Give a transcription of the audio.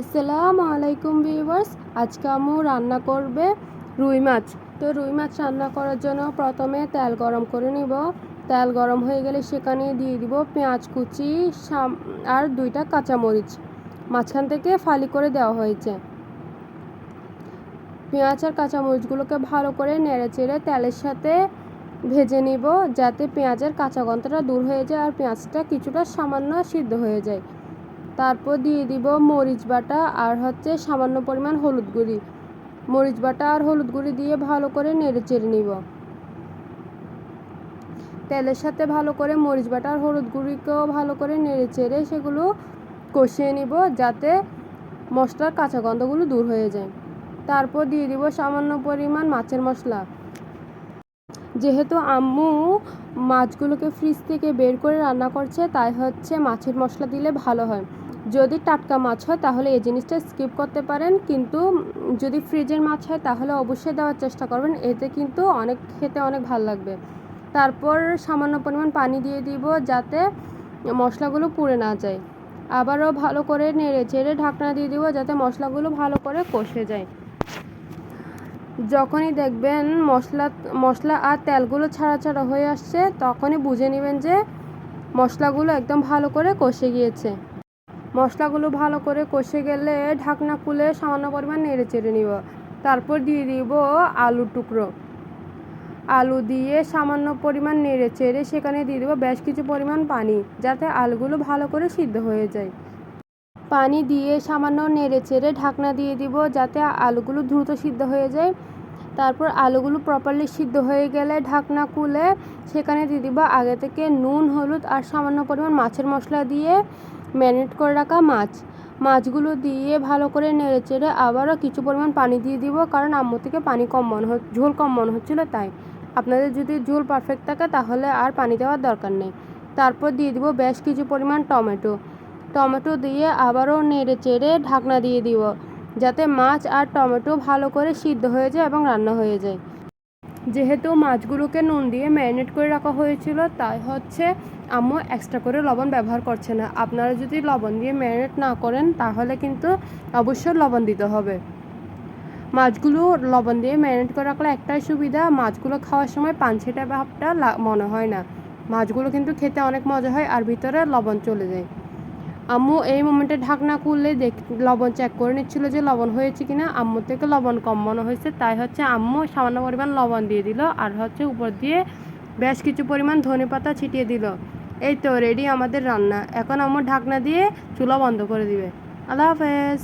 আসসালামু আলাইকুম ভিউয়ার্স। আজকে আম্মু রান্না করবে রুই মাছ। তো রুই মাছ রান্না করার জন্য প্রথমে তেল গরম করে নিব। তেল গরম হয়ে গেলে সেখানে দিয়ে দিব পেঁয়াজ কুচি আর 2টা কাঁচামরিচ মাঝখান থেকে ফালি করে দেওয়া হয়েছে। পেঁয়াজ আর কাঁচামরিচগুলোকে ভালো করে নেড়েচেড়ে তেলের সাথে ভেজে নিব, যাতে পেঁয়াজের কাঁচা গন্ধটা দূর হয়ে যায় আর পেঁয়াজটা কিছুটা সামান্য সিদ্ধ হয়ে যায়। তারপর দিয়ে দিব মরিচ বাটা আর সামান্য পরিমাণ হলুদ গুঁড়ি। মরিচ বাটা আর হলুদ গুঁড়ি দিয়ে ভালো করে নেড়েচেড়ে নিব। তেলের সাথে ভালো করে মরিচ বাটা আর হলুদ গুঁড়িকেও ভালো করে নেড়েচেড়ে সেগুলো কষিয়ে নিব, যাতে মশলার কাঁচা গন্ধগুলো দূর হয়ে যায়। তারপর দিয়ে দিব সামান্য পরিমাণ মাছের মশলা। যেহেতু আম্মু মাছগুলোকে ফ্রিজ থেকে বের করে রান্না করছে, তাই মাছের মশলা দিলে ভালো হয়। যদি টাটকা মাছ হয় তাহলে এই জিনিসটা স্কিপ করতে পারেন, কিন্তু যদি ফ্রিজের মাছ হয় তাহলে অবশ্যই দেওয়ার চেষ্টা করবেন, এতে কিন্তু খেতে অনেক ভালো লাগবে। তারপর সামান্য পরিমাণ পানি দিয়ে দিব, যাতে মশলাগুলো পুড়ে না যায়। আবারও ভালো করে নেড়ে চেড়ে ঢাকনা দিয়ে দিব, যাতে মশলাগুলো ভালো করে কষে যায়। যখনই দেখবেন মশলা আর তেলগুলো ছাড়া ছাড়া হয়ে আসছে, তখনই বুঝে নেবেন যে মশলাগুলো একদম ভালো করে কষে গিয়েছে। মশলাগুলো ভালো করে কষে গেলে ঢাকনা খুলে সামান্য পরিমাণ নেড়ে চেড়ে নিব। তারপর দিয়ে দিব আলুর টুকরো। আলু দিয়ে সামান্য পরিমাণ নেড়ে চেড়ে সেখানে দিয়ে দেবো বেশ কিছু পরিমাণ পানি, যাতে আলুগুলো ভালো করে সিদ্ধ হয়ে যায়। পানি দিয়ে সামান্য নেড়ে চেড়ে ঢাকনা দিয়ে দিব, যাতে আলুগুলো দ্রুত সিদ্ধ হয়ে যায়। তারপর আলুগুলো প্রপারলি সিদ্ধ হয়ে গেলে ঢাকনা খুলে সেখানে দিয়ে দিব আগে থেকে নুন, হলুদ আর সামান্য পরিমাণ মাছের মশলা দিয়ে ম্যারিনেট করে রাখা মাছগুলো দিয়ে ভালো করে নেড়ে চেড়ে আবারও কিছু পরিমাণ পানি দিয়ে দিব, কারণ আম্মু থেকে ঝোল কম মনে হচ্ছিল তাই। আপনাদের যদি ঝোল পারফেক্ট থাকে তাহলে আর পানি দেওয়ার দরকার নেই। তারপর দিয়ে দিব বেশ কিছু পরিমাণ টমেটো দিয়ে আবারও নেড়ে চেড়ে ঢাকনা দিয়ে দিব, যাতে মাছ আর টমেটো ভালো করে সিদ্ধ হয়ে যায় এবং রান্না হয়ে যায়। যেহেতু মাছগুলোকে নুন দিয়ে ম্যারিনেট করে রাখা হয়েছিল, তাই আম্মু এক্সট্রা করে লবণ ব্যবহার করছে না। আপনারা যদি লবণ দিয়ে ম্যারিনেট না করেন তাহলে কিন্তু অবশ্যই লবণ দিতে হবে। মাছগুলো লবণ দিয়ে ম্যারিনেট করে রাখলে একটাই সুবিধা, মাছগুলো খাওয়ার সময় পানছেটা ভাবটা মনে হয় না। মাছগুলো কিন্তু খেতে অনেক মজা হয় আর ভিতরে লবণ চলে যায়। আম্মু এই মোমেন্টে ঢাকনা খুললে লবণ চেক করে নিচ্ছিল যে লবণ হয়েছে কিনা। আম্মু থেকে লবণ কম মনে হয়েছে, তাই আম্মু সামান্য পরিমাণ লবণ দিয়ে দিল আর উপর দিয়ে বেশ কিছু পরিমাণ ধনেপাতা ছিটিয়ে দিল। এই তো রেডি আমাদের রান্না। এখন আম্মু ঢাকনা দিয়ে চুলা বন্ধ করে দিবে। আল্লাহ হাফেজ।